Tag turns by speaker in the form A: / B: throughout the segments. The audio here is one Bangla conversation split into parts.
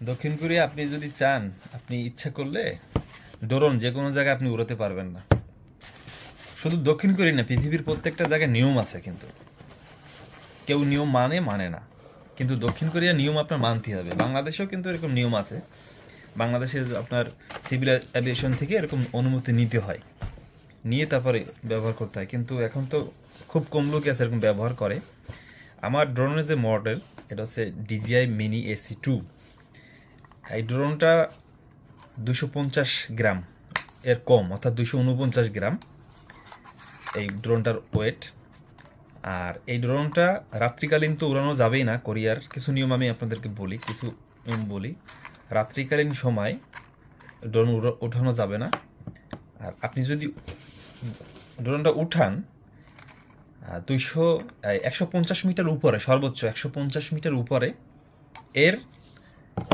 A: দক্ষিণ কোরিয়া আপনি যদি চান, আপনি ইচ্ছা করলে ড্রোন যে কোনো জায়গায় আপনি উড়াতে পারবেন না। শুধু দক্ষিণ কোরিয়া না, পৃথিবীর প্রত্যেকটা জায়গায় নিয়ম আছে, কিন্তু কেউ নিয়ম মানে না। কিন্তু দক্ষিণ কোরিয়ার নিয়ম আপনার মানতে হবে। বাংলাদেশেও কিন্তু এরকম নিয়ম আছে। বাংলাদেশে আপনার সিভিল অ্যাভিয়েশন থেকে এরকম অনুমতি নিতে হয়, নিয়ে তারপরে ব্যবহার করতে হয়। কিন্তু এখন তো খুব কম লোকই আছে এরকম ব্যবহার করে। আমার ড্রোনের যে মডেল, এটা হচ্ছে DJI মিনি AC2। এই ড্রোনটা 250 গ্রাম এর কম, অর্থাৎ 249 গ্রাম এই ড্রোনটার ওয়েট। আর এই ড্রোনটা রাত্রিকালীন তো উড়ানো যাবেই না। কোরিয়ার কিছু নিয়ম আমি আপনাদেরকে বলি, কিছু নিয়ম বলি। রাত্রিকালীন সময় ড্রোন ওঠানো যাবে না। আর আপনি যদি ড্রোনটা উঠান 150 মিটার উপরে, সর্বোচ্চ 150 মিটার উপরে, এর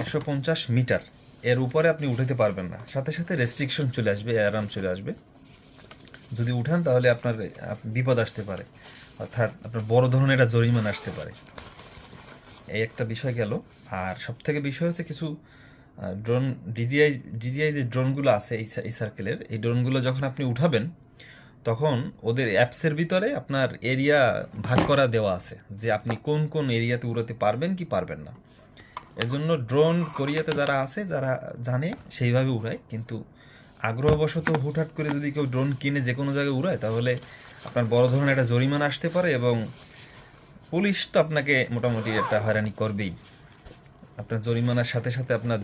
A: 150 মিটার এর উপরে আপনি উঠাতে পারবেন না। সাথে সাথে রেস্ট্রিকশন চলে আসবে, অ্যালার্ম চলে আসবে। যদি উঠান তাহলে আপনার বিপদ আসতে পারে, অর্থাৎ আপনার বড় ধরনের একটা জরিমানা আসতে পারে। এই একটা বিষয় গেল। আর সব থেকে বিষয় হচ্ছে কিছু ড্রোন, ডিজিআই যে ড্রোনগুলো আছে এই সার্কেলের, এই ড্রোনগুলো যখন আপনি উঠাবেন তখন ওদের অ্যাপসের ভিতরে আপনার এরিয়া ভাগ করা দেওয়া আছে, যে আপনি কোন কোন এরিয়াতে উড়াতে পারবেন কি পারবেন না। এজন্য ড্রোন কোরিয়াতে যারা আছে, যারা জানে সেইভাবে উড়ায়। কিন্তু আগ্রহবশত হুটহাট করে যদি কেউ ড্রোন কিনে যে কোনো জায়গায় উড়ায়, তাহলে আপনার বড় ধরনের একটা জরিমানা আসতে পারে, এবং পুলিশ তো আপনাকে মোটামুটি একটা হয়রানি করবেই। আপনার জরিমানার সাথে সাথে আপনার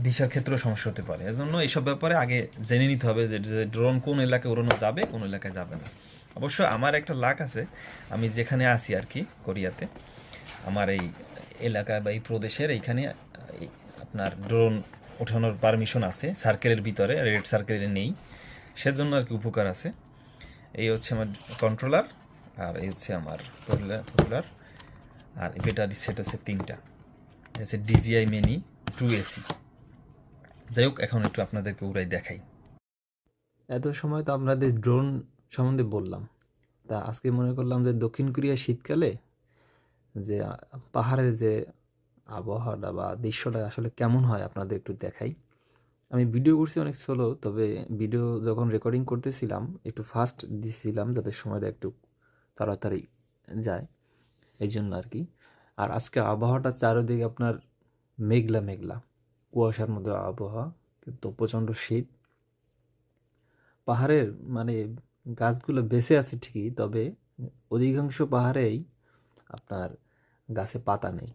A: ভিসার ক্ষেত্রেও সমস্যা হতে পারে। এজন্য এইসব ব্যাপারে আগে জেনে নিতে হবে যে ড্রোন কোন এলাকায় উড়ানো যাবে, কোন এলাকায় যাবে না। অবশ্য আমার একটা লাক আছে, আমি যেখানে আছি আর কি কোরিয়াতে, আমার এই এলাকায় বা এই প্রদেশের এইখানে আপনার ড্রোন ওঠানোর পারমিশন আছে সার্কেলের ভিতরে, রেড সার্কেলে নেই। সেজন্য আর কি উপকার আছে। এই হচ্ছে আমার কন্ট্রোলার, আর এই হচ্ছে আমার প্রোপেলার, আর ব্যাটারি সেট হচ্ছে 3টা। হচ্ছে DJI মিনি 2AC। যাই হোক, এখন একটু আপনাদেরকে উড়াই দেখাই।
B: এত সময় তো আপনাদের ড্রোন সম্বন্ধে বললাম। তা আজকে মনে করলাম যে দক্ষিণ কোরিয়া শীতকালে যে পাহাড়ের যে আবহাওয়াটা বা দৃশ্যটা আসলে কেমন হয় আপনাদের একটু দেখাই। আমি ভিডিও করছি অনেক স্লো, তবে ভিডিও যখন রেকর্ডিং করতেছিলাম একটু ফাস্ট দিছিলাম যাতে সময়টা একটু তাড়াতাড়ি যায়, এই জন্য আর কি। আর আজকে আবহাওয়াটা চারিদিকে আপনার মেঘলা মেঘলা, কুয়াশার মধ্যে আবহাওয়া, কিন্তু প্রচণ্ড শীত। পাহাড়ের মানে গাছগুলো বেঁচে আছে ঠিকই, তবে অধিকাংশ পাহাড়েই আপনার গাছে পাতা নেই।